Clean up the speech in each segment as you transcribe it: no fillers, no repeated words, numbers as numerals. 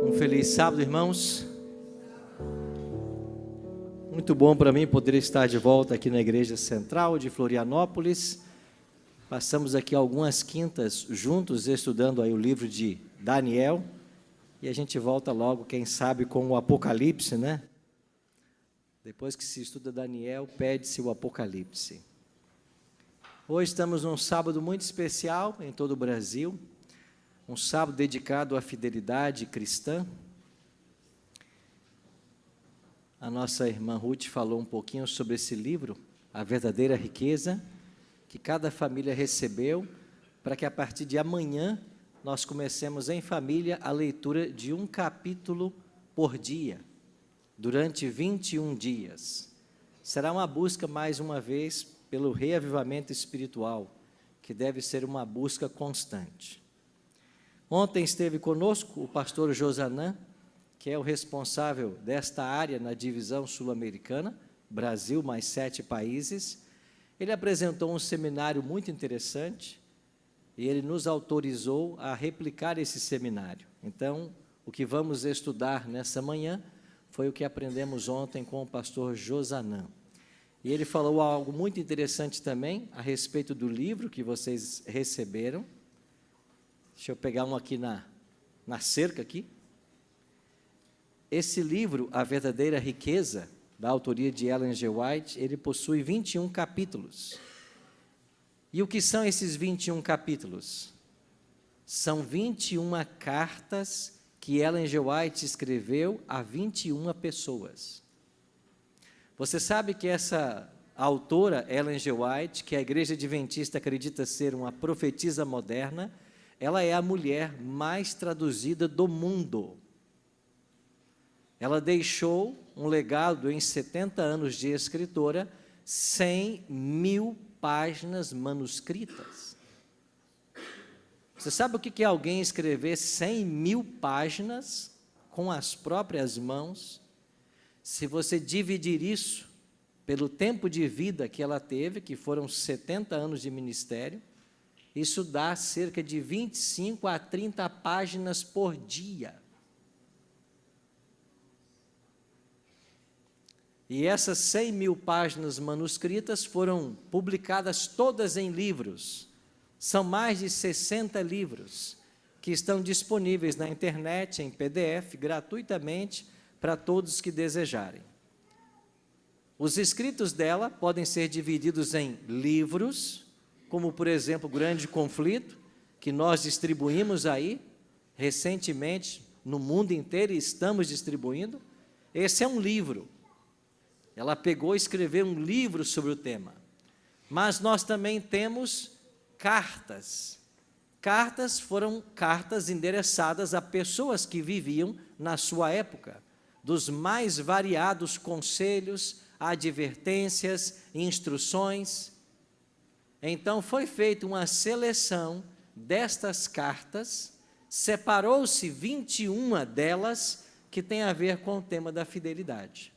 Um feliz sábado, irmãos. Muito bom para mim poder estar de volta aqui na Igreja Central de Florianópolis. Passamos aqui algumas quintas juntos estudando aí o livro de Daniel e a gente volta logo, quem sabe, com o Apocalipse, né? Depois que se estuda Daniel, pede-se o Apocalipse. Hoje estamos num sábado muito especial em todo o Brasil, um sábado dedicado à fidelidade cristã. A nossa irmã Ruth falou um pouquinho sobre esse livro, A Verdadeira Riqueza, que cada família recebeu, para que a partir de amanhã nós comecemos em família a leitura de um capítulo por dia, durante 21 dias. Será uma busca, mais uma vez, pelo reavivamento espiritual, que deve ser uma busca constante. Ontem esteve conosco o pastor Josanã, que é o responsável desta área na divisão sul-americana, Brasil mais 7 países. Ele apresentou um seminário muito interessante e ele nos autorizou a replicar esse seminário. Então, o que vamos estudar nessa manhã foi o que aprendemos ontem com o pastor Josanã. E ele falou algo muito interessante também a respeito do livro que vocês receberam. Deixa eu pegar um aqui na cerca aqui. Esse livro, A Verdadeira Riqueza, da autoria de Ellen G. White, ele possui 21 capítulos. E o que são esses 21 capítulos? São 21 cartas que Ellen G. White escreveu a 21 pessoas. Você sabe que essa autora, Ellen G. White, que a Igreja Adventista acredita ser uma profetisa moderna, ela é a mulher mais traduzida do mundo. Ela deixou um legado em 70 anos de escritora, 100.000 páginas manuscritas. Você sabe o que é alguém escrever 100.000 páginas com as próprias mãos? Se você dividir isso pelo tempo de vida que ela teve, que foram 70 anos de ministério, isso dá cerca de 25 a 30 páginas por dia. E essas 100.000 páginas manuscritas foram publicadas todas em livros. São mais de 60 livros que estão disponíveis na internet, em PDF, gratuitamente, para todos que desejarem. Os escritos dela podem ser divididos em livros, como, por exemplo, o Grande Conflito, que nós distribuímos aí, recentemente, no mundo inteiro, e estamos distribuindo. Esse é um livro. Ela pegou e escreveu um livro sobre o tema. Mas nós também temos cartas. Cartas foram cartas endereçadas a pessoas que viviam na sua época, dos mais variados conselhos, advertências, instruções. Então, foi feita uma seleção destas cartas, separou-se 21 delas que tem a ver com o tema da fidelidade.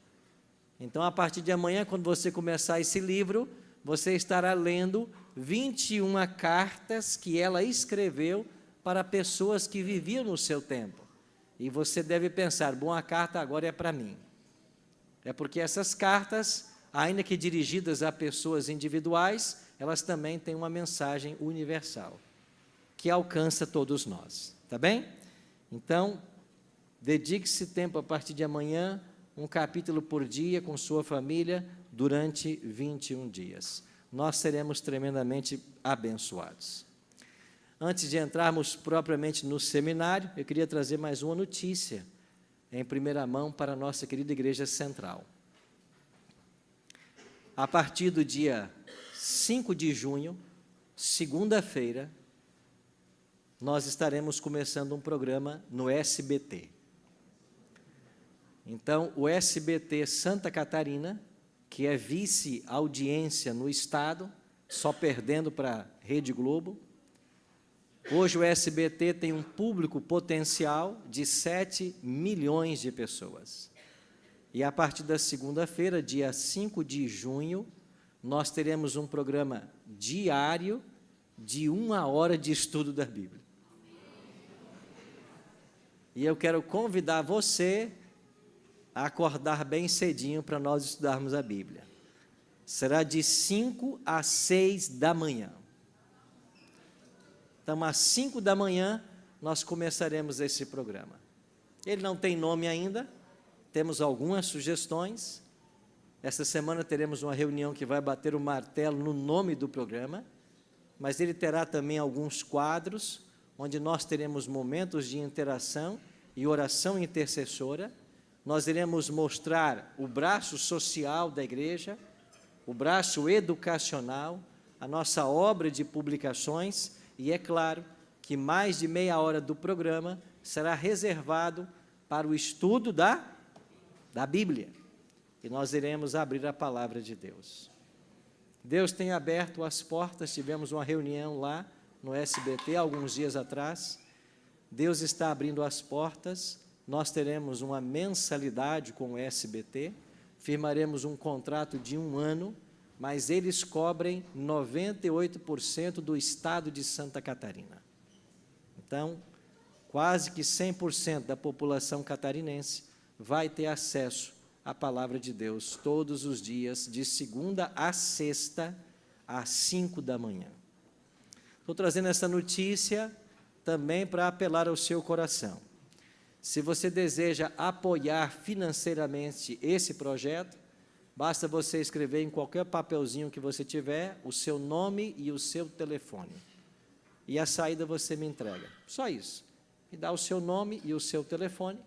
Então, a partir de amanhã, quando você começar esse livro, você estará lendo 21 cartas que ela escreveu para pessoas que viviam no seu tempo. E você deve pensar, bom, a carta agora é para mim. É porque essas cartas, ainda que dirigidas a pessoas individuais, elas também têm uma mensagem universal, que alcança todos nós, tá bem? Então, dedique-se tempo a partir de amanhã, um capítulo por dia com sua família, durante 21 dias. Nós seremos tremendamente abençoados. Antes de entrarmos propriamente no seminário, eu queria trazer mais uma notícia, em primeira mão, para a nossa querida Igreja Central. A partir do dia 5 de junho, segunda-feira, nós estaremos começando um programa no SBT. Então, o SBT Santa Catarina, que é vice-audiência no estado, só perdendo para a Rede Globo. Hoje o SBT tem um público potencial de 7 milhões de pessoas. E a partir da segunda-feira, dia 5 de junho, nós teremos um programa diário de 1 hora de estudo da Bíblia. E eu quero convidar você a acordar bem cedinho para nós estudarmos a Bíblia. Será de 5 às 6 da manhã. Então, às 5 da manhã, nós começaremos esse programa. Ele não tem nome ainda, temos algumas sugestões. Esta semana teremos uma reunião que vai bater o martelo no nome do programa, mas ele terá também alguns quadros, onde nós teremos momentos de interação e oração intercessora. Nós iremos mostrar o braço social da igreja, o braço educacional, a nossa obra de publicações, e é claro que mais de meia hora do programa será reservado para o estudo da Bíblia. E nós iremos abrir a palavra de Deus. Deus tem aberto as portas, tivemos uma reunião lá no SBT alguns dias atrás. Deus está abrindo as portas, nós teremos uma mensalidade com o SBT, firmaremos um contrato de 1 ano, mas eles cobrem 98% do estado de Santa Catarina. Então, quase que 100% da população catarinense vai ter acesso à palavra de Deus todos os dias, de segunda a sexta, às 5 da manhã. Estou trazendo essa notícia também para apelar ao seu coração. Se você deseja apoiar financeiramente esse projeto, basta você escrever em qualquer papelzinho que você tiver o seu nome e o seu telefone. E a saída você me entrega. Só isso. Me dá o seu nome e o seu telefone.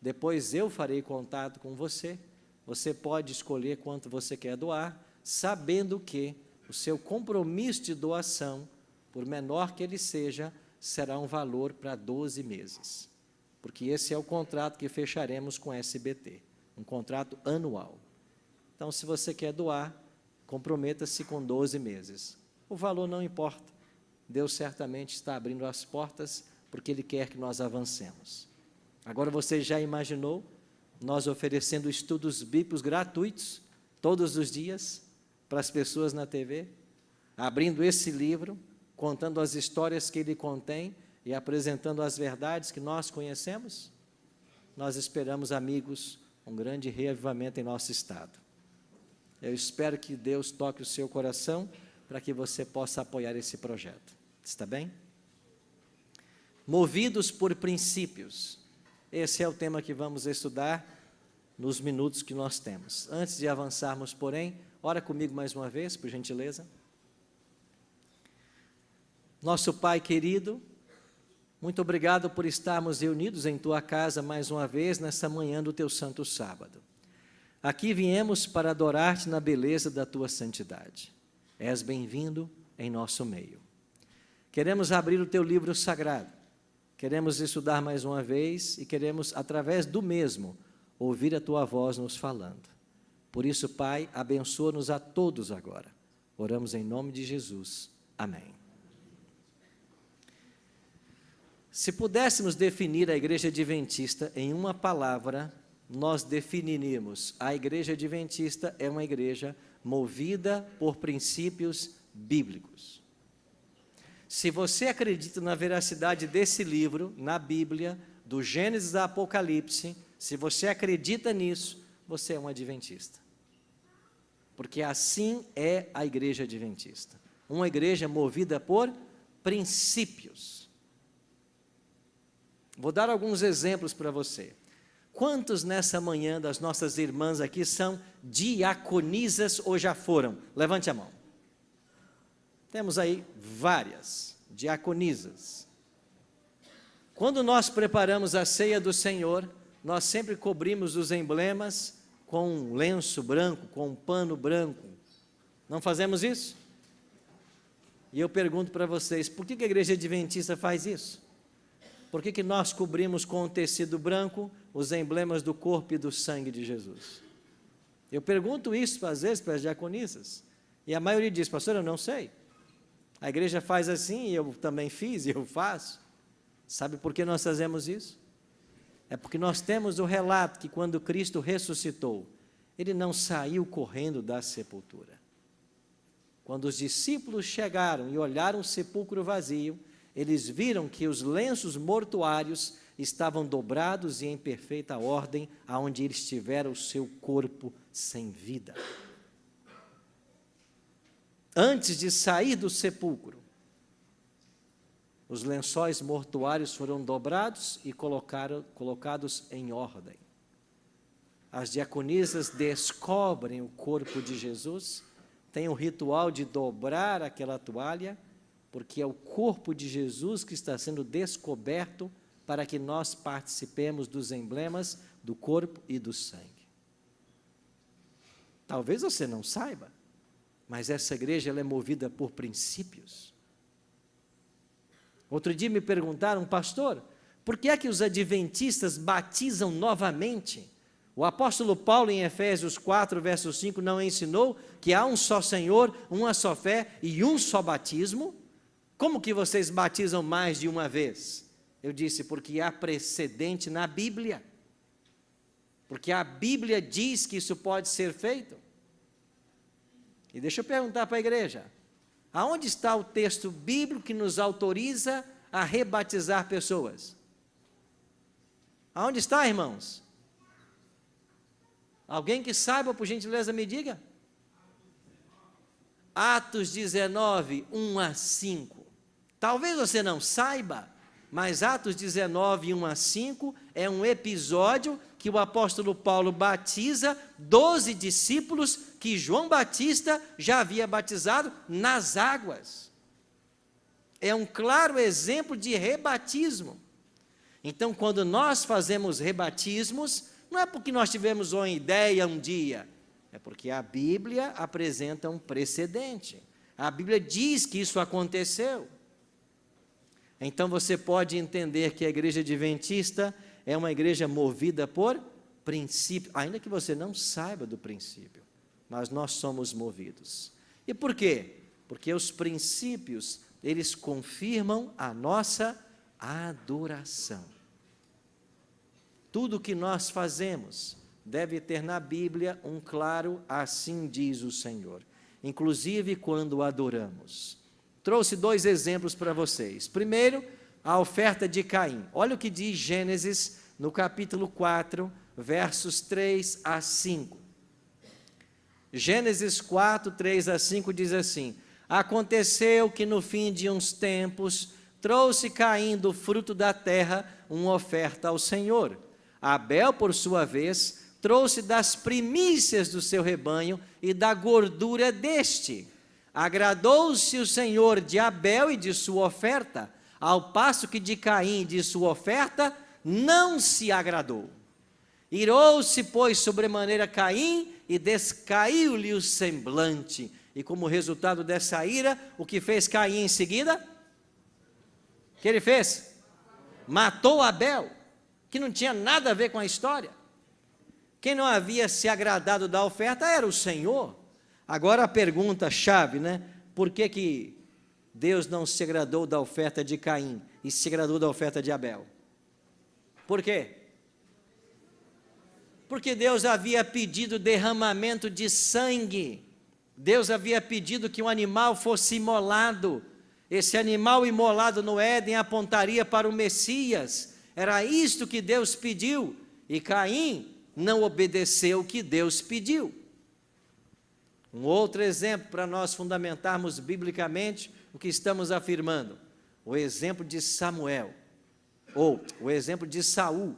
Depois eu farei contato com você. Você pode escolher quanto você quer doar, sabendo que o seu compromisso de doação, por menor que ele seja, será um valor para 12 meses. Porque esse é o contrato que fecharemos com a SBT, um contrato anual. Então, se você quer doar, comprometa-se com 12 meses. O valor não importa. Deus certamente está abrindo as portas porque Ele quer que nós avancemos. Agora, você já imaginou nós oferecendo estudos bíblicos gratuitos, todos os dias, para as pessoas na TV? Abrindo esse livro, contando as histórias que ele contém e apresentando as verdades que nós conhecemos? Nós esperamos, amigos, um grande reavivamento em nosso estado. Eu espero que Deus toque o seu coração para que você possa apoiar esse projeto. Está bem? Movidos por princípios. Esse é o tema que vamos estudar nos minutos que nós temos. Antes de avançarmos, porém, ora comigo mais uma vez, por gentileza. Nosso Pai querido, muito obrigado por estarmos reunidos em Tua casa mais uma vez nesta manhã do Teu santo sábado. Aqui viemos para adorar-te na beleza da Tua santidade. És bem-vindo em nosso meio. Queremos abrir o Teu livro sagrado. Queremos estudar mais uma vez e queremos, através do mesmo, ouvir a Tua voz nos falando. Por isso, Pai, abençoa-nos a todos agora. Oramos em nome de Jesus. Amém. Se pudéssemos definir a Igreja Adventista em uma palavra, nós definiríamos: a Igreja Adventista é uma igreja movida por princípios bíblicos. Se você acredita na veracidade desse livro, na Bíblia, do Gênesis ao Apocalipse, se você acredita nisso, você é um adventista. Porque assim é a Igreja Adventista. Uma igreja movida por princípios. Vou dar alguns exemplos para você. Quantos nessa manhã das nossas irmãs aqui são diaconisas ou já foram? Levante a mão. Temos aí várias diaconisas. Quando nós preparamos a ceia do Senhor, nós sempre cobrimos os emblemas com um lenço branco, com um pano branco. Não fazemos isso? E eu pergunto para vocês, por que a Igreja Adventista faz isso? Por que nós cobrimos com um tecido branco os emblemas do corpo e do sangue de Jesus? Eu pergunto isso, às vezes, para as diaconisas. E a maioria diz: pastor, eu não sei. A igreja faz assim, e eu também fiz, e eu faço. Sabe por que nós fazemos isso? É porque nós temos o relato que quando Cristo ressuscitou, Ele não saiu correndo da sepultura. Quando os discípulos chegaram e olharam o sepulcro vazio, eles viram que os lenços mortuários estavam dobrados e em perfeita ordem, aonde eles tiveram o seu corpo sem vida. Antes de sair do sepulcro, os lençóis mortuários foram dobrados e colocados em ordem. As diaconisas descobrem o corpo de Jesus, tem o ritual de dobrar aquela toalha, porque é o corpo de Jesus que está sendo descoberto para que nós participemos dos emblemas do corpo e do sangue. Talvez você não saiba, mas essa igreja ela é movida por princípios. Outro dia me perguntaram, pastor, por que é que os adventistas batizam novamente? O apóstolo Paulo, em Efésios 4, verso 5, não ensinou que há um só Senhor, uma só fé e um só batismo? Como que vocês batizam mais de uma vez? Eu disse, porque há precedente na Bíblia. Porque a Bíblia diz que isso pode ser feito. E deixa eu perguntar para a igreja, aonde está o texto bíblico que nos autoriza a rebatizar pessoas? Aonde está, irmãos? Alguém que saiba, por gentileza, me diga. Atos 19, 1 a 5. Talvez você não saiba, mas Atos 19, 1 a 5 é um episódio que o apóstolo Paulo batiza 12 discípulos que João Batista já havia batizado nas águas. É um claro exemplo de rebatismo. Então, quando nós fazemos rebatismos, não é porque nós tivemos uma ideia um dia, é porque a Bíblia apresenta um precedente. A Bíblia diz que isso aconteceu. Então você pode entender que a igreja adventista é uma igreja movida por princípio, ainda que você não saiba do princípio, mas nós somos movidos. E por quê? Porque os princípios, eles confirmam a nossa adoração. Tudo que nós fazemos deve ter na Bíblia um claro assim diz o Senhor, inclusive quando adoramos. Trouxe 2 exemplos para vocês. Primeiro, a oferta de Caim. Olha o que diz Gênesis, no capítulo 4, versos 3 a 5. Gênesis 4, 3 a 5 diz assim: aconteceu que no fim de uns tempos, trouxe Caim do fruto da terra uma oferta ao Senhor. Abel, por sua vez, trouxe das primícias do seu rebanho e da gordura deste. Agradou-se o Senhor de Abel e de sua oferta, ao passo que de Caim e de sua oferta não se agradou. Irou-se, pois, sobremaneira Caim e descaiu-lhe o semblante. E como resultado dessa ira, o que fez Caim em seguida? O que ele fez? Matou Abel, que não tinha nada a ver com a história. Quem não havia se agradado da oferta era o Senhor. Agora a pergunta-chave, né? Por que Deus não se agradou da oferta de Caim e se agradou da oferta de Abel? Por quê? Porque Deus havia pedido derramamento de sangue. Deus havia pedido que um animal fosse imolado. Esse animal imolado no Éden apontaria para o Messias. Era isto que Deus pediu. E Caim não obedeceu o que Deus pediu. Um outro exemplo para nós fundamentarmos biblicamente o que estamos afirmando. O exemplo de Samuel. Ou o exemplo de Saul.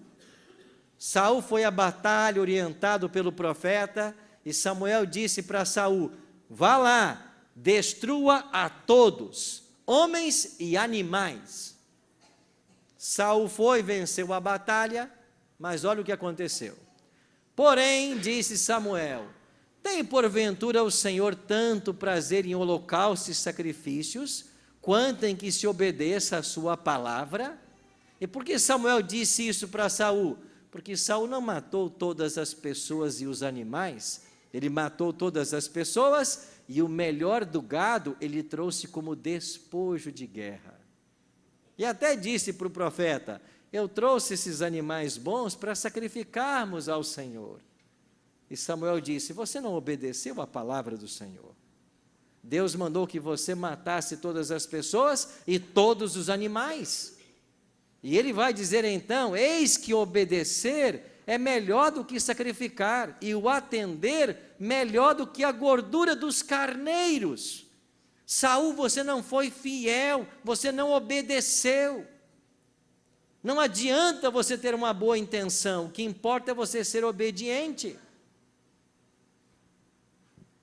Saul foi à batalha orientado pelo profeta e Samuel disse para Saul: vá lá, destrua a todos, homens e animais. Saul foi, venceu a batalha, mas olha o que aconteceu. Porém, disse Samuel: tem porventura o Senhor tanto prazer em holocaustos e sacrifícios, quanto em que se obedeça a sua palavra? E por que Samuel disse isso para Saul? Porque Saul não matou todas as pessoas e os animais, ele matou todas as pessoas e o melhor do gado ele trouxe como despojo de guerra. E até disse para o profeta: eu trouxe esses animais bons para sacrificarmos ao Senhor. E Samuel disse: você não obedeceu à palavra do Senhor. Deus mandou que você matasse todas as pessoas e todos os animais. E ele vai dizer então: eis que obedecer é melhor do que sacrificar, e o atender melhor do que a gordura dos carneiros. Saul, você não foi fiel, você não obedeceu. Não adianta você ter uma boa intenção, o que importa é você ser obediente.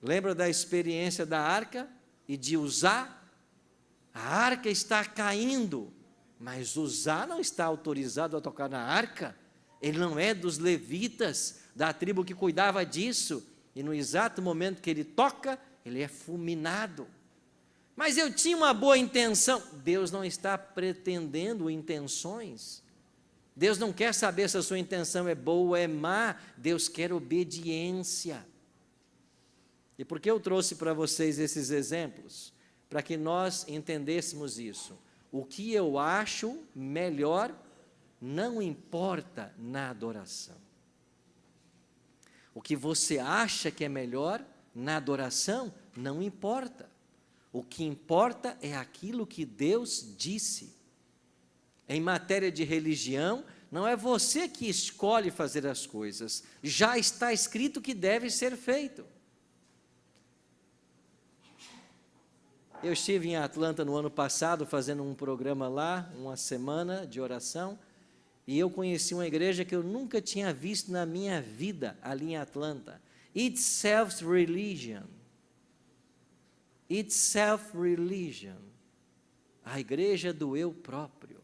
Lembra da experiência da arca e de Uzá? A arca está caindo, mas Uzá não está autorizado a tocar na arca. Ele não é dos levitas, da tribo que cuidava disso. E no exato momento que ele toca, ele é fulminado. Mas eu tinha uma boa intenção. Deus não está pretendendo intenções. Deus não quer saber se a sua intenção é boa ou é má. Deus quer obediência. E por que eu trouxe para vocês esses exemplos? Para que nós entendêssemos isso. O que eu acho melhor não importa na adoração. O que você acha que é melhor na adoração não importa. O que importa é aquilo que Deus disse. Em matéria de religião, não é você que escolhe fazer as coisas. Já está escrito que deve ser feito. Eu estive em Atlanta no ano passado, fazendo um programa lá, uma semana de oração, e eu conheci uma igreja que eu nunca tinha visto na minha vida, ali em Atlanta. It's self-religion. It's self-religion. A igreja do eu próprio.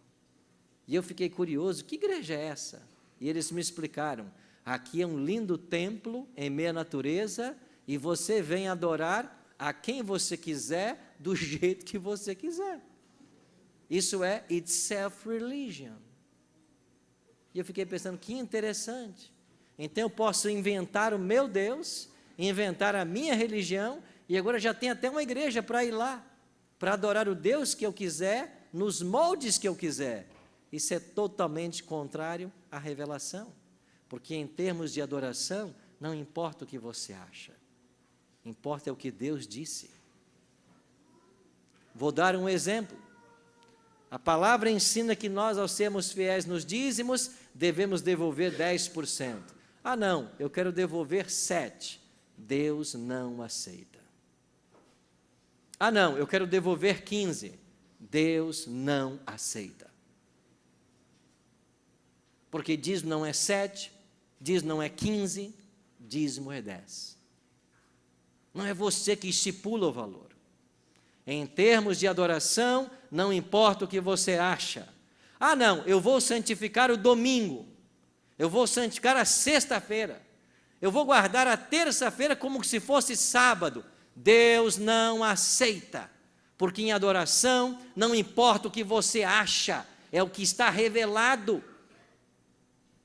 E eu fiquei curioso, que igreja é essa? E eles me explicaram, aqui é um lindo templo, em meia natureza, e você vem adorar a quem você quiser, do jeito que você quiser. Isso é it's self-religion. E eu fiquei pensando, que interessante. Então eu posso inventar o meu Deus, inventar a minha religião, e agora já tem até uma igreja para ir lá, para adorar o Deus que eu quiser, nos moldes que eu quiser. Isso é totalmente contrário à revelação, porque em termos de adoração, não importa o que você acha, importa o que Deus disse. Vou dar um exemplo. A palavra ensina que nós, ao sermos fiéis nos dízimos, devemos devolver 10%. Ah, não, eu quero devolver 7%. Deus não aceita. Ah, não, eu quero devolver 15%. Deus não aceita. Porque dízimo não é 7%, dízimo não é 15%, dízimo é 10%. Não é você que estipula o valor. Em termos de adoração, não importa o que você acha. Ah, não, eu vou santificar o domingo, eu vou santificar a sexta-feira, eu vou guardar a terça-feira como se fosse sábado. Deus não aceita, porque em adoração não importa o que você acha, é o que está revelado.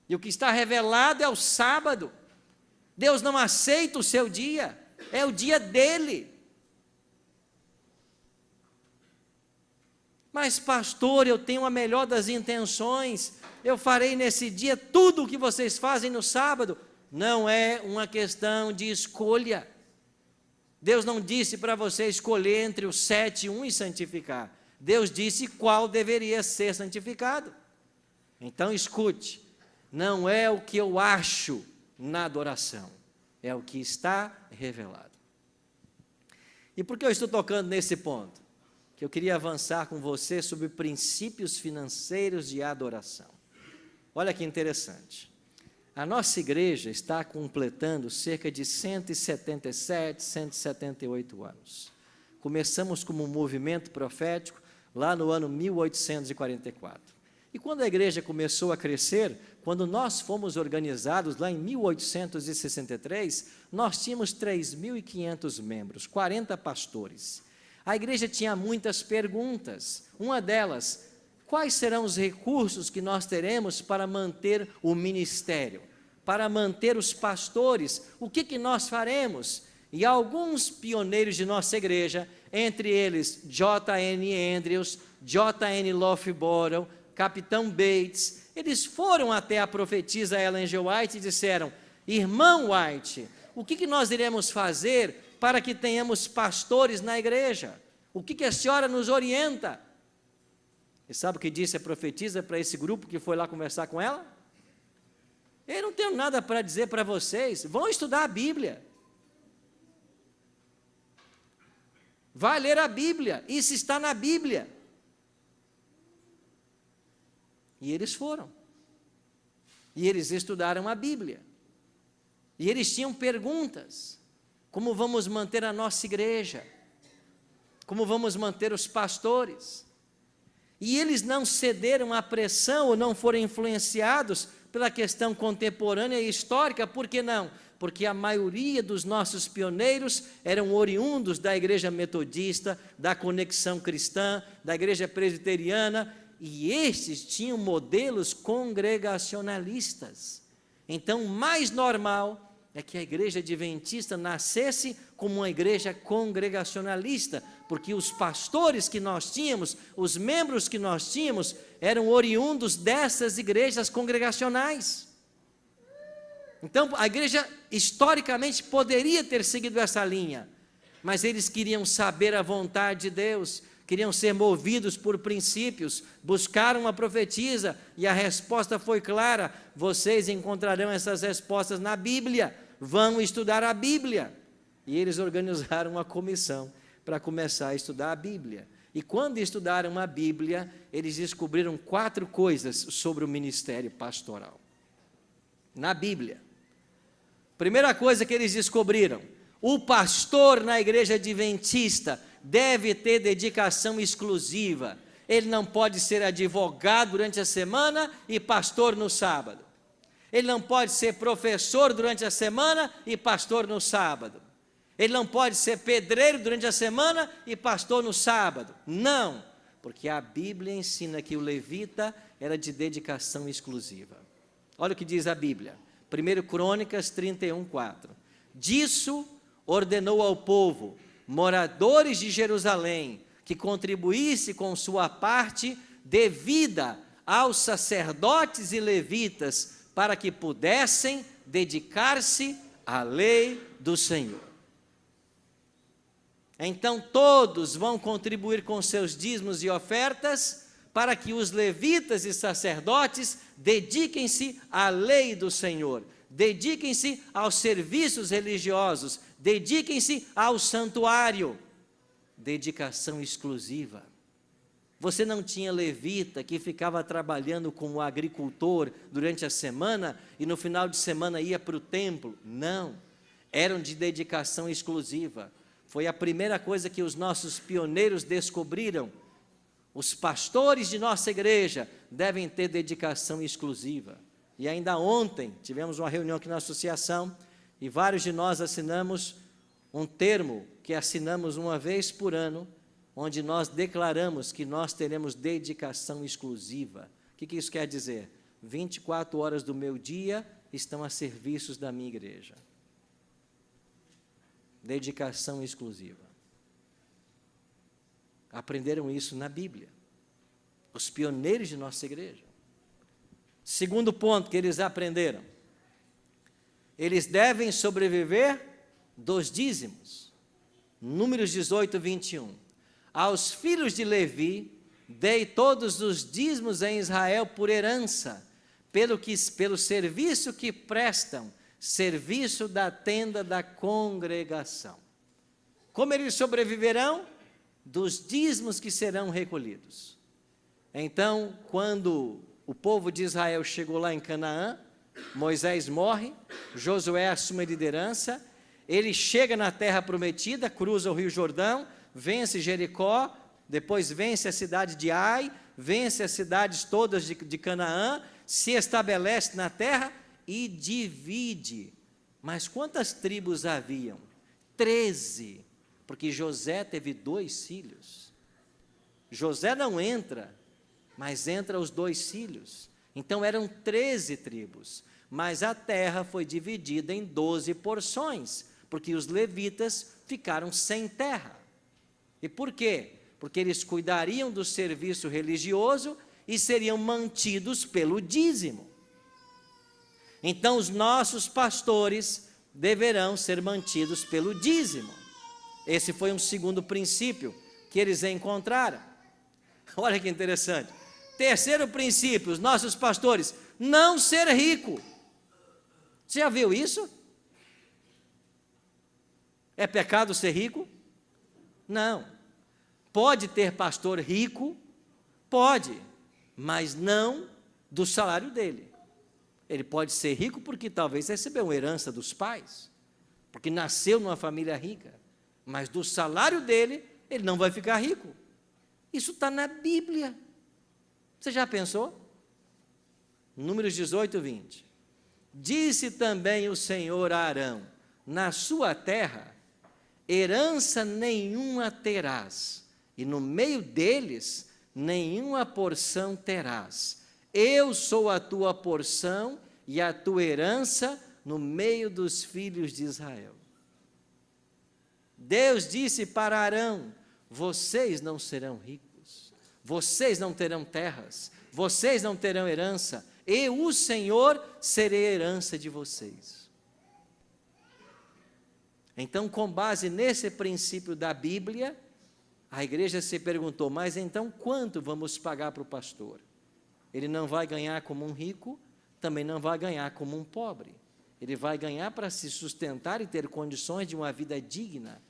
E o que está revelado é o sábado. Deus não aceita o seu dia, é o dia dele. Mas pastor, eu tenho a melhor das intenções, eu farei nesse dia tudo o que vocês fazem no sábado. Não é uma questão de escolha. Deus não disse para você escolher entre o 7 e 1 e santificar. Deus disse qual deveria ser santificado. Então escute, não é o que eu acho na adoração, é o que está revelado. E por que eu estou tocando nesse ponto? Que eu queria avançar com você sobre princípios financeiros de adoração. Olha que interessante. A nossa igreja está completando cerca de 177, 178 anos. Começamos como um movimento profético lá no ano 1844. E quando a igreja começou a crescer, quando nós fomos organizados lá em 1863, nós tínhamos 3.500 membros, 40 pastores. A igreja tinha muitas perguntas. Uma delas, quais serão os recursos que nós teremos para manter o ministério, para manter os pastores? O que nós faremos? E alguns pioneiros de nossa igreja, entre eles J.N. Andrews, J.N. Lofboro, Capitão Bates, eles foram até a profetisa Ellen G. White e disseram: irmão White, o que nós iremos fazer para que tenhamos pastores na igreja? O que a senhora nos orienta? E sabe o que disse a profetisa para esse grupo que foi lá conversar com ela? Eu não tenho nada para dizer para vocês, vão estudar a Bíblia. Vai ler a Bíblia, isso está na Bíblia. E eles foram. E eles estudaram a Bíblia. E eles tinham perguntas. Como vamos manter a nossa igreja? Como vamos manter os pastores? E eles não cederam à pressão ou não foram influenciados pela questão contemporânea e histórica. Por que não? Porque a maioria dos nossos pioneiros eram oriundos da igreja metodista, da Conexão Cristã, da igreja presbiteriana, e estes tinham modelos congregacionalistas. Então, o mais normal é que a igreja adventista nascesse como uma igreja congregacionalista, porque os pastores que nós tínhamos, os membros que nós tínhamos, eram oriundos dessas igrejas congregacionais. Então, a igreja, historicamente, poderia ter seguido essa linha, mas eles queriam saber a vontade de Deus, queriam ser movidos por princípios, buscaram uma profetisa, e a resposta foi clara: vocês encontrarão essas respostas na Bíblia, vão estudar a Bíblia. E eles organizaram uma comissão para começar a estudar a Bíblia. E quando estudaram a Bíblia, eles descobriram 4 coisas sobre o ministério pastoral. Na Bíblia. Primeira coisa que eles descobriram: o pastor na igreja adventista deve ter dedicação exclusiva. Ele não pode ser advogado durante a semana e pastor no sábado. Ele não pode ser professor durante a semana e pastor no sábado. Ele não pode ser pedreiro durante a semana e pastor no sábado. Não, porque a Bíblia ensina que o levita era de dedicação exclusiva. Olha o que diz a Bíblia, 1 Crônicas 31:4. Disso ordenou ao povo, moradores de Jerusalém, que contribuísse com sua parte devida aos sacerdotes e levitas, para que pudessem dedicar-se à lei do Senhor. Então todos vão contribuir com seus dízimos e ofertas, para que os levitas e sacerdotes dediquem-se à lei do Senhor, dediquem-se aos serviços religiosos, dediquem-se ao santuário. Dedicação exclusiva. Você não tinha levita que ficava trabalhando como agricultor durante a semana e no final de semana ia para o templo. Não, eram de dedicação exclusiva. Foi a primeira coisa que os nossos pioneiros descobriram. Os pastores de nossa igreja devem ter dedicação exclusiva. E ainda ontem tivemos uma reunião aqui na associação e vários de nós assinamos um termo que assinamos uma vez por ano, onde nós declaramos que nós teremos dedicação exclusiva. O que isso quer dizer? 24 horas do meu dia estão a serviços da minha igreja. Dedicação exclusiva. Aprenderam isso na Bíblia, os pioneiros de nossa igreja. Segundo ponto que eles aprenderam: eles devem sobreviver dos dízimos. Números 18:21. Aos filhos de Levi dei todos os dízimos em Israel por herança, pelo serviço que prestam, serviço da tenda da congregação. Como eles sobreviverão? Dos dízimos que serão recolhidos. Então, quando o povo de Israel chegou lá em Canaã, Moisés morre, Josué assume a liderança, ele chega na terra prometida, cruza o rio Jordão, vence Jericó, depois vence a cidade de Ai, vence as cidades todas de Canaã, se estabelece na terra e divide. Mas quantas tribos haviam? 13, porque José teve 2 filhos. José não entra, mas entra os 2 filhos. Então eram 13 tribos, mas a terra foi dividida em 12 porções, porque os levitas ficaram sem terra. E por quê? Porque eles cuidariam do serviço religioso e seriam mantidos pelo dízimo. Então os nossos pastores deverão ser mantidos pelo dízimo. Esse foi um segundo princípio que eles encontraram. Olha que interessante. Terceiro princípio, os nossos pastores, não ser rico. Você já viu isso? É pecado ser rico? Não. Pode ter pastor rico? Pode, mas não do salário dele. Ele pode ser rico porque talvez recebeu uma herança dos pais, porque nasceu numa família rica, mas do salário dele, ele não vai ficar rico. Isso está na Bíblia. Você já pensou? Números 18, 20. Disse também o Senhor a Arão: na sua terra, herança nenhuma terás, e no meio deles, nenhuma porção terás. Eu sou a tua porção e a tua herança no meio dos filhos de Israel. Deus disse para Arão: vocês não serão ricos, vocês não terão terras, vocês não terão herança, eu, o Senhor, serei a herança de vocês. Então, com base nesse princípio da Bíblia, a igreja se perguntou: mas então quanto vamos pagar para o pastor? Ele não vai ganhar como um rico, também não vai ganhar como um pobre. Ele vai ganhar para se sustentar e ter condições de uma vida digna.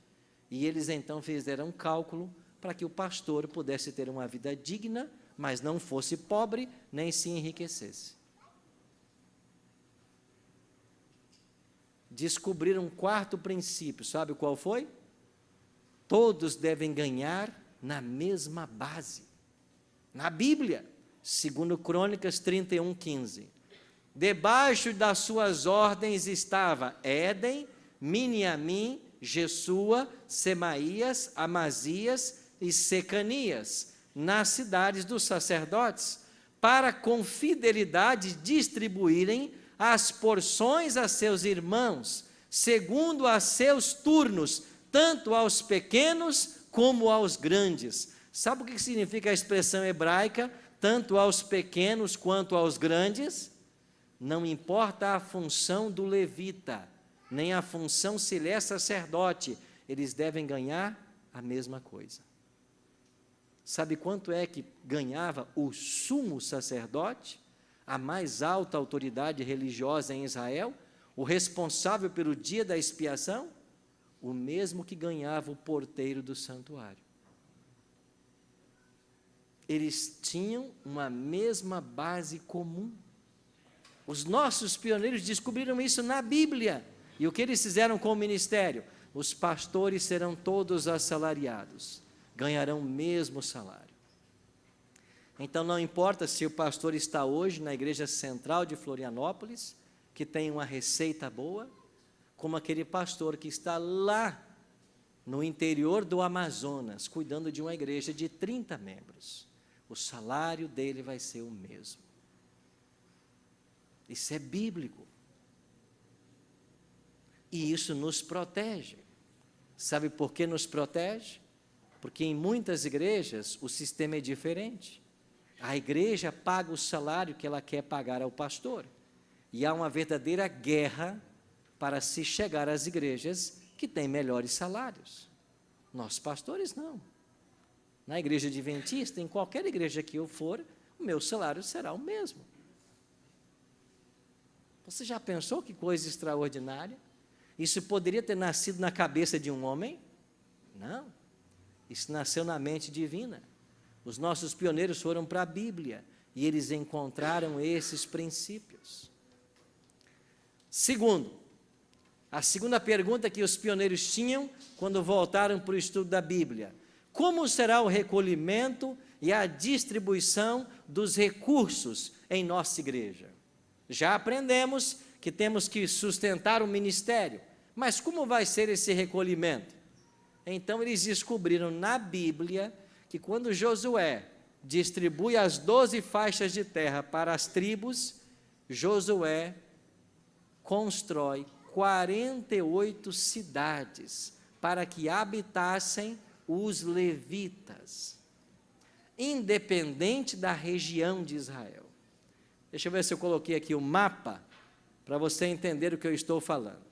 E eles então fizeram um cálculo para que o pastor pudesse ter uma vida digna, mas não fosse pobre, nem se enriquecesse. Descobriram um quarto princípio, sabe qual foi? Todos devem ganhar na mesma base. Na Bíblia, segundo Crônicas 31, 15. Debaixo das suas ordens estava Éden, Miniamim, Jesua, Semaías, Amazias e Secanias, nas cidades dos sacerdotes, para com fidelidade distribuírem as porções a seus irmãos, segundo a seus turnos, tanto aos pequenos como aos grandes. Sabe o que significa a expressão hebraica, tanto aos pequenos quanto aos grandes? Não importa a função do levita, nem a função se ele é sacerdote, eles devem ganhar a mesma coisa. Sabe quanto é que ganhava o sumo sacerdote, a mais alta autoridade religiosa em Israel, o responsável pelo dia da expiação? O mesmo que ganhava o porteiro do santuário. Eles tinham uma mesma base comum. Os nossos pioneiros descobriram isso na Bíblia. E o que eles fizeram com o ministério? Os pastores serão todos assalariados, ganharão o mesmo salário. Então não importa se o pastor está hoje na igreja central de Florianópolis, que tem uma receita boa, como aquele pastor que está lá no interior do Amazonas, cuidando de uma igreja de 30 membros. O salário dele vai ser o mesmo. Isso é bíblico. E isso nos protege. Sabe por que nos protege? Porque em muitas igrejas o sistema é diferente. A igreja paga o salário que ela quer pagar ao pastor. E há uma verdadeira guerra para se chegar às igrejas que têm melhores salários. Nós pastores não. Na igreja adventista, em qualquer igreja que eu for, o meu salário será o mesmo. Você já pensou que coisa extraordinária? Isso poderia ter nascido na cabeça de um homem? Não. Isso nasceu na mente divina. Os nossos pioneiros foram para a Bíblia e eles encontraram esses princípios. Segundo, a segunda pergunta que os pioneiros tinham quando voltaram para o estudo da Bíblia: como será o recolhimento e a distribuição dos recursos em nossa igreja? Já aprendemos que temos que sustentar o ministério, mas como vai ser esse recolhimento? Então eles descobriram na Bíblia que quando Josué distribui as 12 faixas de terra para as tribos, Josué constrói 48 cidades para que habitassem os levitas, independente da região de Israel. Deixa eu ver se eu coloquei aqui o mapa, para você entender o que eu estou falando.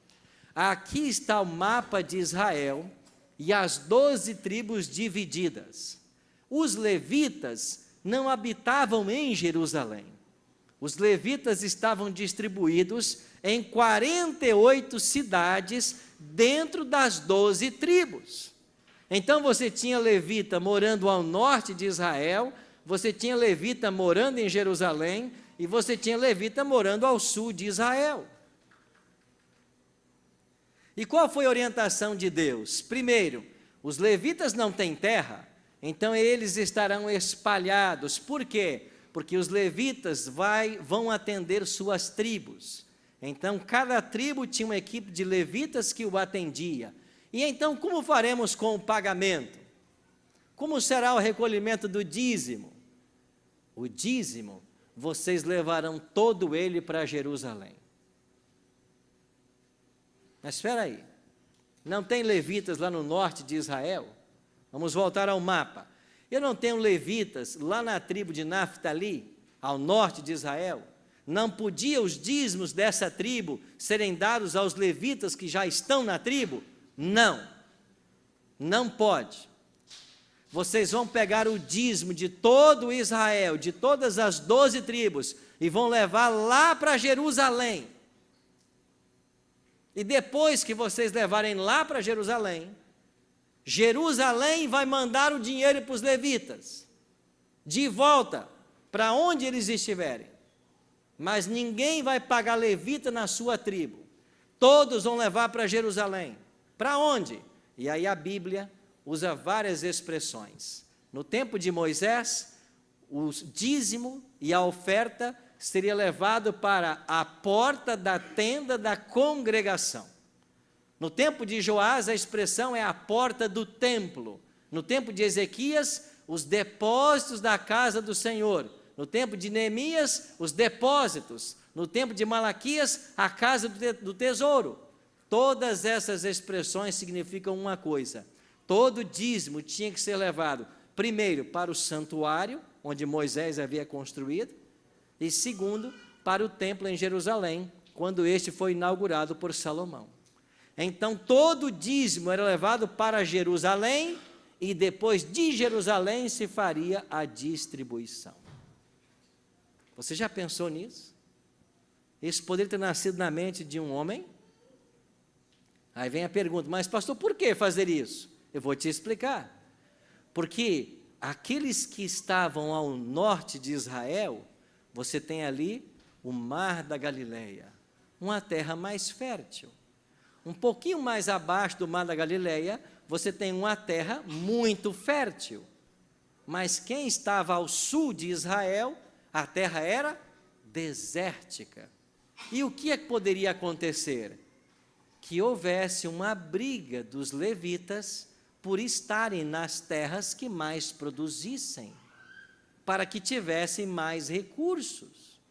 Aqui está o mapa de Israel e as 12 tribos divididas. Os levitas não habitavam em Jerusalém. Os levitas estavam distribuídos em 48 cidades dentro das 12 tribos. Então você tinha levita morando ao norte de Israel, você tinha levita morando em Jerusalém e você tinha levita morando ao sul de Israel. E qual foi a orientação de Deus? Primeiro, os levitas não têm terra, então eles estarão espalhados. Por quê? Porque os levitas vão atender suas tribos. Então, cada tribo tinha uma equipe de levitas que o atendia. E então, como faremos com o pagamento? Como será o recolhimento do dízimo? O dízimo, vocês levarão todo ele para Jerusalém. Mas espera aí, não tem levitas lá no norte de Israel? Vamos voltar ao mapa. Eu não tenho levitas lá na tribo de Naftali, ao norte de Israel? Não podia os dízimos dessa tribo serem dados aos levitas que já estão na tribo? Não, não pode. Vocês vão pegar o dízimo de todo Israel, de todas as 12 tribos, e vão levar lá para Jerusalém. E depois que vocês levarem lá para Jerusalém, Jerusalém vai mandar o dinheiro para os levitas, de volta para onde eles estiverem. Mas ninguém vai pagar levita na sua tribo. Todos vão levar para Jerusalém. Para onde? E aí a Bíblia usa várias expressões. No tempo de Moisés, o dízimo e a oferta seria levado para a porta da tenda da congregação. No tempo de Joás, a expressão é a porta do templo. No tempo de Ezequias, os depósitos da casa do Senhor. No tempo de Neemias, os depósitos. No tempo de Malaquias, a casa do tesouro. Todas essas expressões significam uma coisa: todo dízimo tinha que ser levado, primeiro, para o santuário, onde Moisés havia construído, e segundo, para o templo em Jerusalém, quando este foi inaugurado por Salomão. Então, todo dízimo era levado para Jerusalém, e depois de Jerusalém se faria a distribuição. Você já pensou nisso? Isso poderia ter nascido na mente de um homem? Aí vem a pergunta: mas pastor, por que fazer isso? Eu vou te explicar. Porque aqueles que estavam ao norte de Israel, você tem ali o mar da Galileia, uma terra mais fértil. Um pouquinho mais abaixo do mar da Galileia, você tem uma terra muito fértil. Mas quem estava ao sul de Israel, a terra era desértica. E o que é que poderia acontecer? Que houvesse uma briga dos levitas por estarem nas terras que mais produzissem, para que tivessem mais recursos.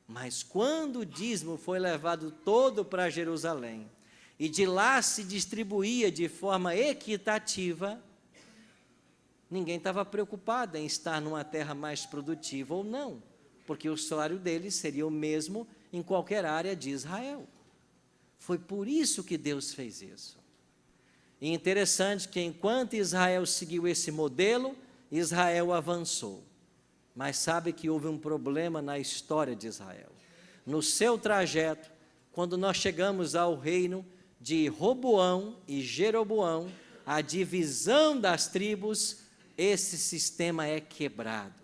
Mas quando o dízimo foi levado todo para Jerusalém, e de lá se distribuía de forma equitativa, ninguém estava preocupado em estar numa terra mais produtiva ou não, porque o salário deles seria o mesmo em qualquer área de Israel. Foi por isso que Deus fez isso. E interessante que enquanto Israel seguiu esse modelo, Israel avançou. Mas sabe que houve um problema na história de Israel. No seu trajeto, quando nós chegamos ao reino de Roboão e Jeroboão, a divisão das tribos, esse sistema é quebrado.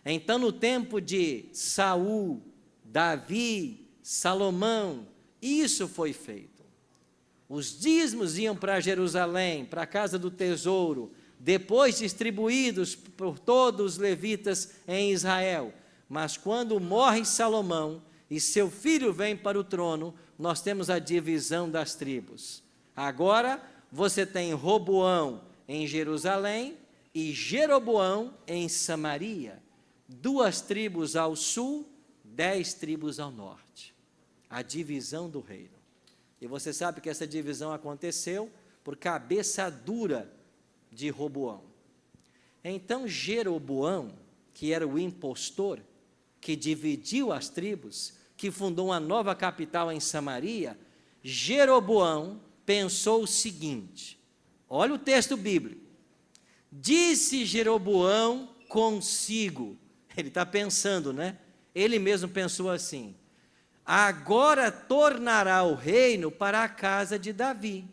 Então, no tempo de Saul, Davi, Salomão, isso foi feito. Os dízimos iam para Jerusalém, para a casa do tesouro, depois distribuídos por todos os levitas em Israel. Mas quando morre Salomão e seu filho vem para o trono, nós temos a divisão das tribos. Agora você tem Roboão em Jerusalém e Jeroboão em Samaria. 2 tribos ao sul, 10 tribos ao norte. A divisão do reino. E você sabe que essa divisão aconteceu por cabeça dura de Roboão. Então Jeroboão, que era o impostor, que dividiu as tribos, que fundou uma nova capital em Samaria, Jeroboão pensou o seguinte: olha o texto bíblico, Disse Jeroboão consigo. Ele está pensando, né? Ele mesmo pensou assim: agora tornará o reino para a casa de Davi.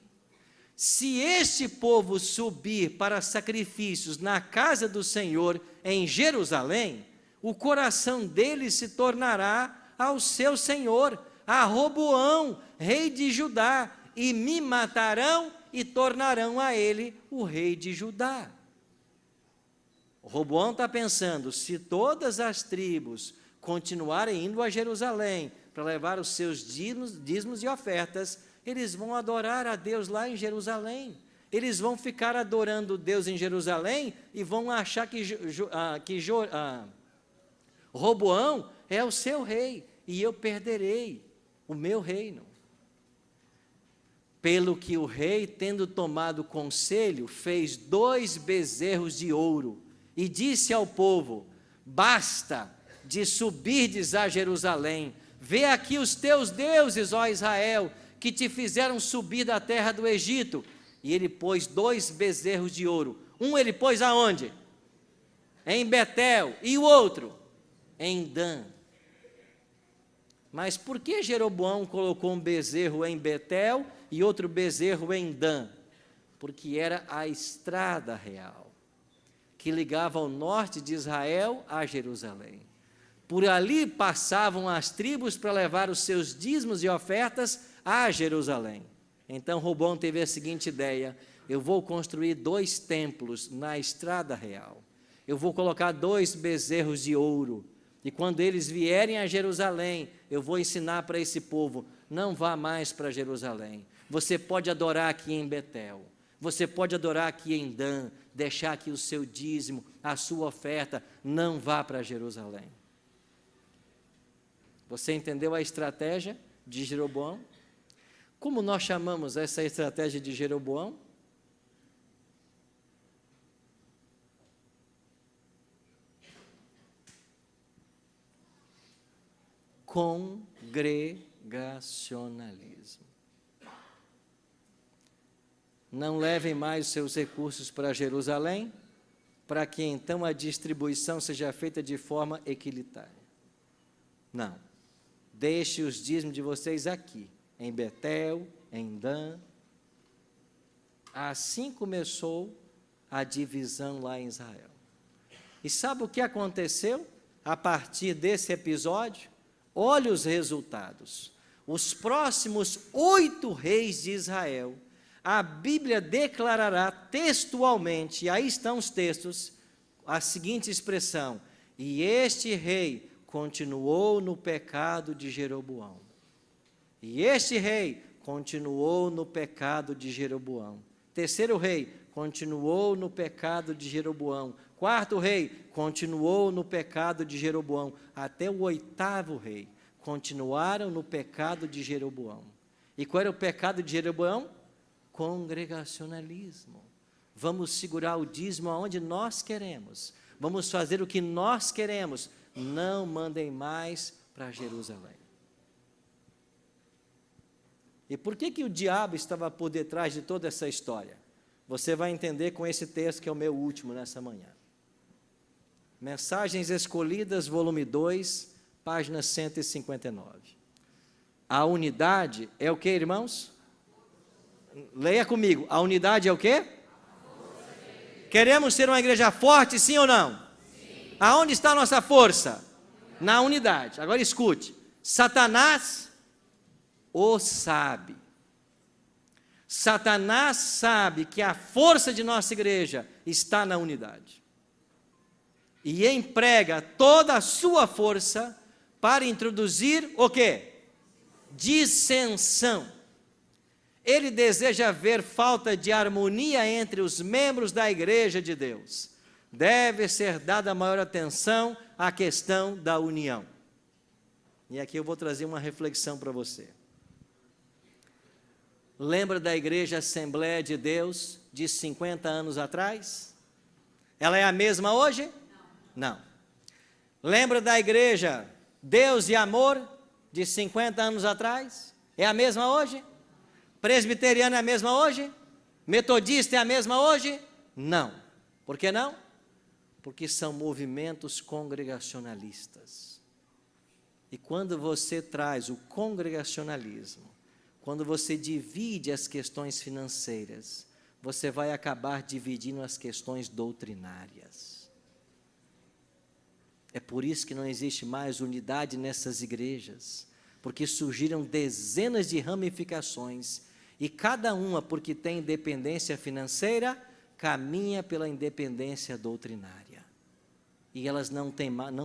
Se este povo subir para sacrifícios na casa do Senhor em Jerusalém, o coração deles se tornará ao seu senhor, a Roboão, rei de Judá, e me matarão e tornarão a ele o rei de Judá. Roboão está pensando: se todas as tribos continuarem indo a Jerusalém para levar os seus dízimos e ofertas, eles vão adorar a Deus lá em Jerusalém. Eles vão ficar adorando Deus em Jerusalém e vão achar que Roboão é o seu rei e eu perderei o meu reino. Pelo que o rei, tendo tomado conselho, fez 2 bezerros de ouro e disse ao povo: basta de subirdes a Jerusalém, vê aqui os teus deuses, ó Israel, que te fizeram subir da terra do Egito. E ele pôs 2 bezerros de ouro. Um ele pôs aonde? Em Betel. E o outro? Em Dan. Mas por que Jeroboão colocou um bezerro em Betel e outro bezerro em Dan? Porque era a estrada real, que ligava o norte de Israel a Jerusalém. Por ali passavam as tribos para levar os seus dízimos e ofertas a Jerusalém. Então Roboão teve a seguinte ideia: eu vou construir 2 templos na estrada real. Eu vou colocar 2 bezerros de ouro. E quando eles vierem a Jerusalém, eu vou ensinar para esse povo: não vá mais para Jerusalém. Você pode adorar aqui em Betel. Você pode adorar aqui em Dan, deixar aqui o seu dízimo, a sua oferta. Não vá para Jerusalém. Você entendeu a estratégia de Jeroboão? Como nós chamamos essa estratégia de Jeroboão? Congregacionalismo. Não levem mais os seus recursos para Jerusalém, para que então a distribuição seja feita de forma equilitária. Não. Deixe os dízimos de vocês aqui, em Betel, em Dan. Assim começou a divisão lá em Israel. E sabe o que aconteceu a partir desse episódio? Olhe os resultados. Os próximos 8 reis de Israel, a Bíblia declarará textualmente, e aí estão os textos, a seguinte expressão: e este rei continuou no pecado de Jeroboão. E este rei continuou no pecado de Jeroboão. Terceiro rei continuou no pecado de Jeroboão. Quarto rei continuou no pecado de Jeroboão. Até o 8º rei continuaram no pecado de Jeroboão. E qual era o pecado de Jeroboão? Congregacionalismo. Vamos segurar o dízimo aonde nós queremos. Vamos fazer o que nós queremos. Não mandem mais para Jerusalém. E por que o diabo estava por detrás de toda essa história? Você vai entender com esse texto que é o meu último nessa manhã. Mensagens Escolhidas, volume 2, página 159. A unidade é o que, irmãos? Leia comigo. A unidade é o quê? Queremos ser uma igreja forte, sim ou não? Sim. Aonde está a nossa força? Na unidade. Agora escute. Satanás o sabe. Satanás sabe que a força de nossa igreja está na unidade. E emprega toda a sua força para introduzir o quê? Dissensão. Ele deseja ver falta de harmonia entre os membros da igreja de Deus. Deve ser dada maior atenção à questão da união. E aqui eu vou trazer uma reflexão para você. Lembra da igreja Assembleia de Deus de 50 anos atrás? Ela é a mesma hoje? Não. Lembra da igreja Deus e Amor de 50 anos atrás? É a mesma hoje? Presbiteriana é a mesma hoje? Metodista é a mesma hoje? Não. Por que não? Porque são movimentos congregacionalistas. E quando você traz o congregacionalismo, quando você divide as questões financeiras, você vai acabar dividindo as questões doutrinárias. É por isso que não existe mais unidade nessas igrejas, porque surgiram dezenas de ramificações, e cada uma, porque tem independência financeira, caminha pela independência doutrinária. E elas não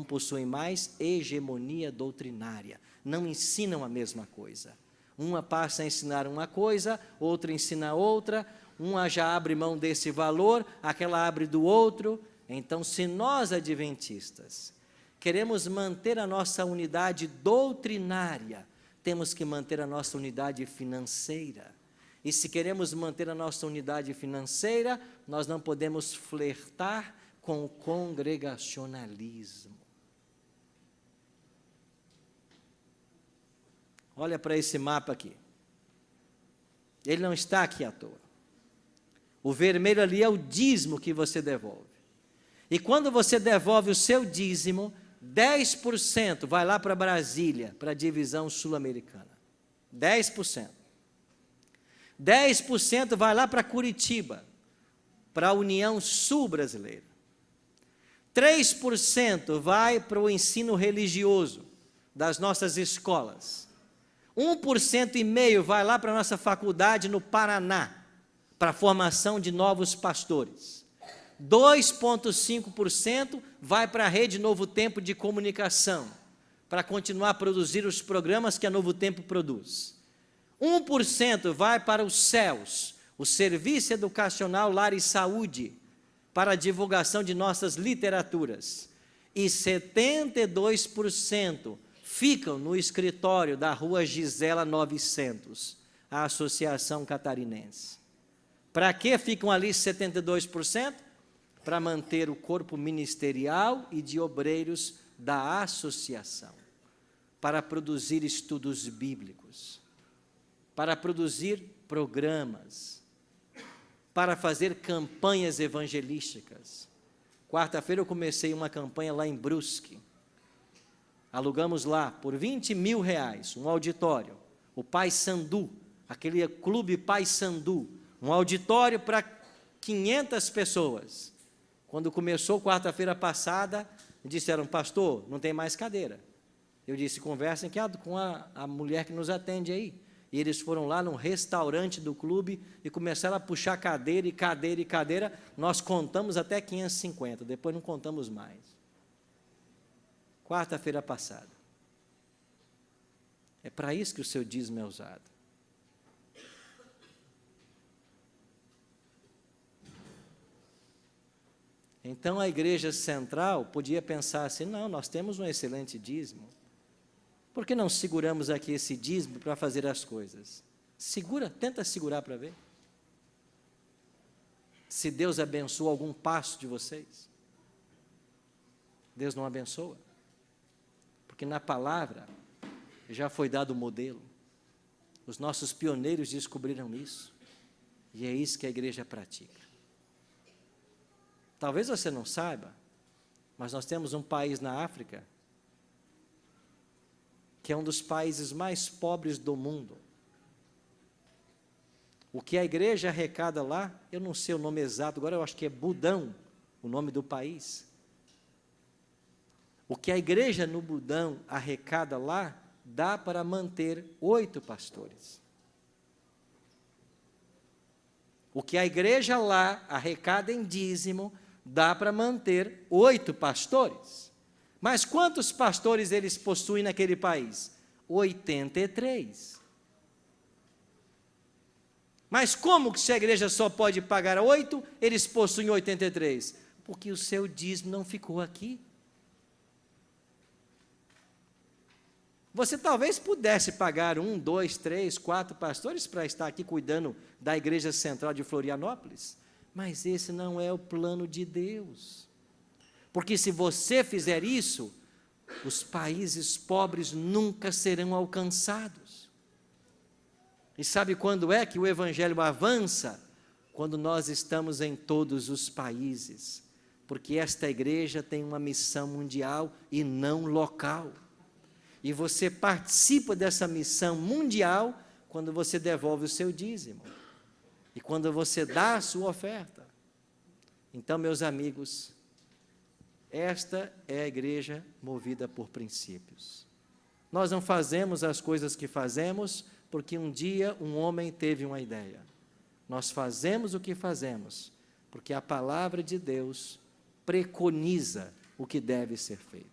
possuem mais hegemonia doutrinária, não ensinam a mesma coisa. Uma passa a ensinar uma coisa, outra ensina outra, uma já abre mão desse valor, aquela abre do outro. Então, se nós adventistas queremos manter a nossa unidade doutrinária, temos que manter a nossa unidade financeira. E se queremos manter a nossa unidade financeira, nós não podemos flertar com o congregacionalismo. Olha para esse mapa aqui. Ele não está aqui à toa. O vermelho ali é o dízimo que você devolve. E quando você devolve o seu dízimo, 10% vai lá para Brasília, para a divisão sul-americana. 10%. 10% vai lá para Curitiba, para a União Sul-Brasileira. 3% vai para o ensino religioso das nossas escolas. 1,5% vai lá para a nossa faculdade no Paraná, para a formação de novos pastores. 2,5% vai para a Rede Novo Tempo de Comunicação, para continuar a produzir os programas que a Novo Tempo produz. 1% vai para os CELS, o Serviço Educacional Lar e Saúde, para a divulgação de nossas literaturas. E 72% ficam no escritório da Rua Gisela 900, a Associação Catarinense. Para que ficam ali 72%? Para manter o corpo ministerial e de obreiros da associação, para produzir estudos bíblicos, para produzir programas, para fazer campanhas evangelísticas. Quarta-feira eu comecei uma campanha lá em Brusque. Alugamos lá por R$20 mil, um auditório, o Pai Sandu, aquele clube Pai Sandu, um auditório para 500 pessoas. Quando começou quarta-feira passada, disseram: pastor, não tem mais cadeira. Eu disse: conversem com a mulher que nos atende aí. E eles foram lá num restaurante do clube e começaram a puxar cadeira e cadeira e cadeira. Nós contamos até 550, depois não contamos mais. Quarta-feira passada. É para isso que o seu dízimo é usado. Então a igreja central podia pensar assim: não, nós temos um excelente dízimo. Por que não seguramos aqui esse dízimo para fazer as coisas? Segura, tenta segurar para ver. Se Deus abençoa algum passo de vocês. Deus não abençoa. Porque na palavra já foi dado o modelo. Os nossos pioneiros descobriram isso. E é isso que a igreja pratica. Talvez você não saiba, mas nós temos um país na África que é um dos países mais pobres do mundo. O que a igreja arrecada lá, eu não sei o nome exato, agora eu acho que é Budão, o nome do país. O que a igreja no Budão arrecada lá, dá para manter 8 pastores. O que a igreja lá arrecada em dízimo, dá para manter 8 pastores. Mas quantos pastores eles possuem naquele país? 83. Mas como que se a igreja só pode pagar 8, eles possuem 83? Porque o seu dízimo não ficou aqui. Você talvez pudesse pagar 1, 2, 3, 4 pastores para estar aqui cuidando da igreja central de Florianópolis, mas esse não é o plano de Deus. Porque se você fizer isso, os países pobres nunca serão alcançados. E sabe quando é que o evangelho avança? quando nós estamos em todos os países, porque esta igreja tem uma missão mundial e não local. E você participa dessa missão mundial quando você devolve o seu dízimo e quando você dá a sua oferta. Então, meus amigos, esta é a igreja movida por princípios. Nós não fazemos as coisas que fazemos porque um dia um homem teve uma ideia. Nós fazemos o que fazemos porque a palavra de Deus preconiza o que deve ser feito.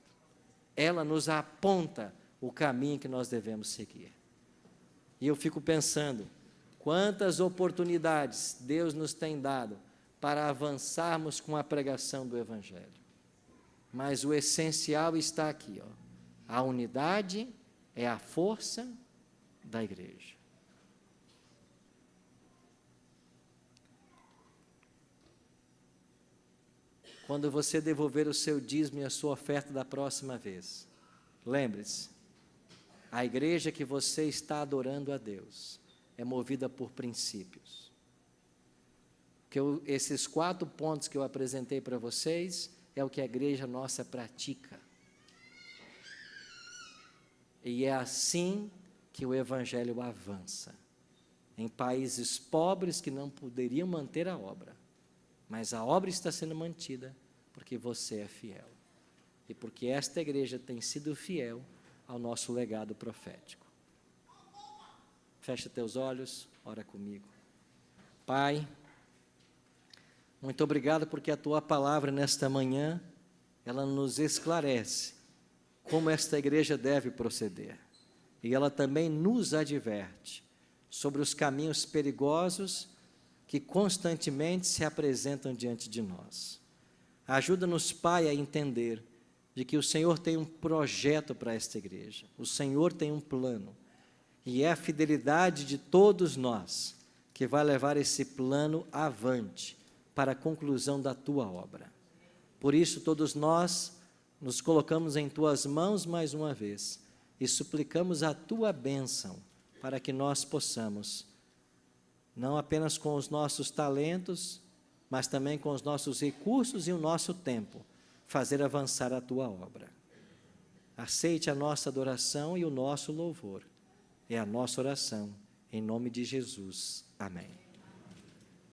Ela nos aponta o caminho que nós devemos seguir. E eu fico pensando, quantas oportunidades Deus nos tem dado para avançarmos com a pregação do Evangelho. Mas o essencial está aqui, ó. A unidade é a força da igreja. Quando você devolver o seu dízimo e a sua oferta da próxima vez, lembre-se, a igreja que você está adorando a Deus é movida por princípios. Esses 4 pontos que eu apresentei para vocês é o que a igreja nossa pratica. E é assim que o Evangelho avança. Em países pobres que não poderiam manter a obra. Mas a obra está sendo mantida porque você é fiel. E porque esta igreja tem sido fiel ao nosso legado profético. Fecha teus olhos, ora comigo. Pai, muito obrigado porque a tua palavra nesta manhã, ela nos esclarece como esta igreja deve proceder. E ela também nos adverte sobre os caminhos perigosos que constantemente se apresentam diante de nós. Ajuda-nos, Pai, a entender de que o Senhor tem um projeto para esta igreja. O Senhor tem um plano. E é a fidelidade de todos nós que vai levar esse plano avante para a conclusão da tua obra. Por isso, todos nós nos colocamos em tuas mãos mais uma vez e suplicamos a tua bênção para que nós possamos, não apenas com os nossos talentos, mas também com os nossos recursos e o nosso tempo, fazer avançar a tua obra. Aceite a nossa adoração e o nosso louvor. É a nossa oração, em nome de Jesus. Amém.